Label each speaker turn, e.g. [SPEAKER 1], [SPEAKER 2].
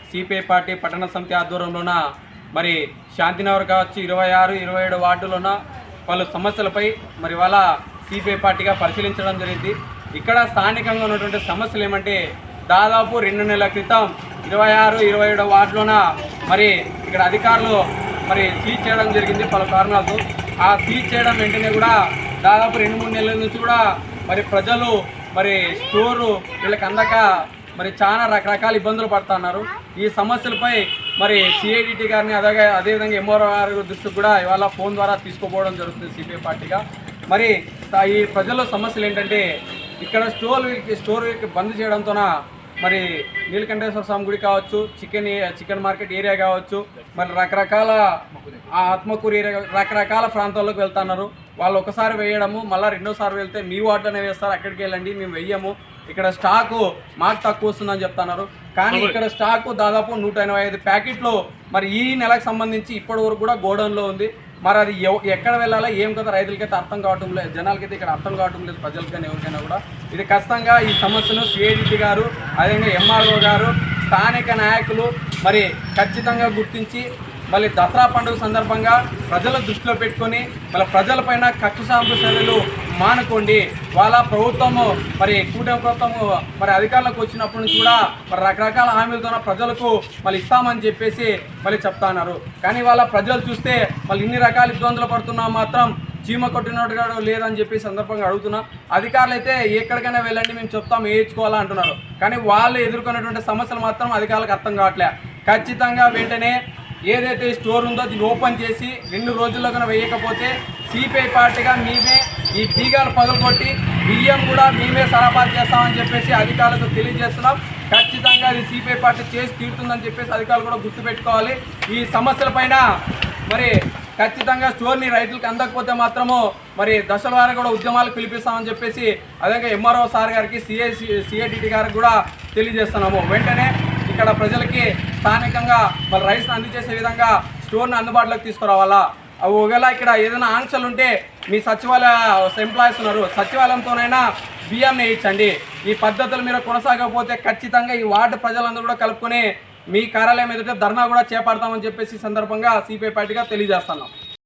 [SPEAKER 1] CPI party పట్టణ సమితి ఆధ్వర్యంలోన మరి శాంతినగర్ కావచ్చు 26, 27 వార్డులోన పలు సమస్యలపై మరి వాళ్ళ సిపిఐ పార్టీగా పరిశీలించడం జరిగింది. ఇక్కడ స్థానికంగా ఉన్నటువంటి సమస్యలు ఏమంటే దాదాపు 2 నెలల క్రితం 26, 27 వార్డులోన మరి ఇక్కడ అధికారులు మరి సీజ్ చేయడం జరిగింది పలు కారణాలతో. ఆ సీజ్ చేయడం వెంటనే కూడా దాదాపు 2-3 నెలల నుంచి కూడా మరి ప్రజలు మరి స్టోరు వీళ్ళకి అందక మరి చాలా రకరకాల ఇబ్బందులు పడుతున్నారు. ఈ సమస్యలపై మరి సిఐడిటి గారిని అదేవిధంగా ఎంఆర్ఓ గారి దృష్టికి కూడా ఇవాళ ఫోన్ ద్వారా తీసుకుపోవడం జరుగుతుంది సిపిఐ పార్టీగా. మరి ఈ ప్రజల సమస్యలు ఏంటంటే ఇక్కడ స్టోర్ బంద్ చేయడంతోన మరి నీలకంఠేశ్వర స్వామి గుడి కావచ్చు, చికెన్ మార్కెట్ ఏరియా కావచ్చు, మరి రకరకాల ఆత్మకూరు ఏరియా రకరకాల ప్రాంతాల్లోకి వెళ్తున్నారు. వాళ్ళు ఒకసారి వేయడము మళ్ళీ రెండోసారి వెళ్తే మీ వార్డులోనే వేస్తారు, అక్కడికి వెళ్ళండి మేము వెయ్యము, ఇక్కడ స్టాకు మాకు తక్కువ వస్తుందని చెప్తున్నారు. కానీ ఇక్కడ స్టాకు దాదాపు 185 ప్యాకెట్లు మరి ఈ నెలకు సంబంధించి ఇప్పటి వరకు కూడా గోడౌన్లో ఉంది. మరి అది ఎక్కడ వెళ్ళాలో ఏం కదా రైతులకైతే అర్థం కావటం లేదు, జనాలకైతే ఇక్కడ అర్థం కావటం లేదు, ప్రజలకైనా ఎవరికైనా కూడా. ఇది ఖచ్చితంగా ఈ సమస్యను సిఐడిటి గారు అదేవిధంగా ఎంఆర్ఓ గారు స్థానిక నాయకులు మరి ఖచ్చితంగా గుర్తించి మళ్ళీ దసరా పండుగ సందర్భంగా ప్రజల దృష్టిలో పెట్టుకొని మళ్ళీ ప్రజలపైన కక్ష సాంపు చర్యలు మానుకోండి. వాళ్ళ ప్రభుత్వము మరి కూటమి ప్రభుత్వము మరి అధికారులకు వచ్చినప్పటి నుంచి కూడా మరి రకరకాల హామీలతో ప్రజలకు మళ్ళీ ఇస్తామని చెప్పేసి మళ్ళీ చెప్తా ఉన్నారు. కానీ వాళ్ళ ప్రజలు చూస్తే మళ్ళీ ఇన్ని రకాల ఇబ్బందులు పడుతున్నా మాత్రం చీమ కొట్టినట్టుగా లేదని చెప్పి సందర్భంగా అడుగుతున్నాం. అధికారులు అయితే ఎక్కడికైనా వెళ్ళండి మేము చెప్తాం వేయించుకోవాలా అంటున్నారు. కానీ వాళ్ళు ఎదుర్కొనేటువంటి సమస్యలు మాత్రం అధికారులకు అర్థం కావట్లే. ఖచ్చితంగా వెంటనే ఏదైతే స్టోర్ ఉందో దీన్ని ఓపెన్ చేసి 2 రోజుల్లో కన్నా వేయకపోతే సిపిఐ పార్టీగా మేమే ఈ బీగాలు పగలగొట్టి బియ్యం కూడా మేమే సరఫరా చేస్తామని చెప్పేసి అధికారులకు తెలియజేస్తున్నాం. ఖచ్చితంగా అది సిపిఐ పార్టీ చేసి తీరుతుందని చెప్పేసి అధికారులు కూడా గుర్తుపెట్టుకోవాలి. ఈ సమస్యలపైన మరి ఖచ్చితంగా స్టోర్ని రైతులకు అందకపోతే మాత్రము మరి దశల వారి కూడా ఉద్యమాలు పిలిపిస్తామని చెప్పేసి అదేవిధంగా ఎంఆర్ఓ సార్ గారికి సిఐడిటి గారికి కూడా తెలియజేస్తున్నాము. వెంటనే ఇక్కడ ప్రజలకి స్థానికంగా మరి రైస్ని అందజేసే విధంగా స్టోర్ని అందుబాటులోకి తీసుకురావాలా. ఒకవేళ ఇక్కడ ఏదైనా ఆంక్షలు ఉంటే మీ సచివాలయ ఎంప్లాయీస్ ఉన్నారు, సచివాలయంతోనైనా బియ్యం వేయించండి. ఈ పద్ధతులు మీరు కొనసాగకపోతే ఖచ్చితంగా ఈ వార్డు ప్రజలందరూ కూడా కలుపుకొని మీ కార్యాలయం ఎదుట ధర్నా కూడా చేపడతామని చెప్పేసి సందర్భంగా సిపిఐ పార్టీగా తెలియజేస్తున్నాం.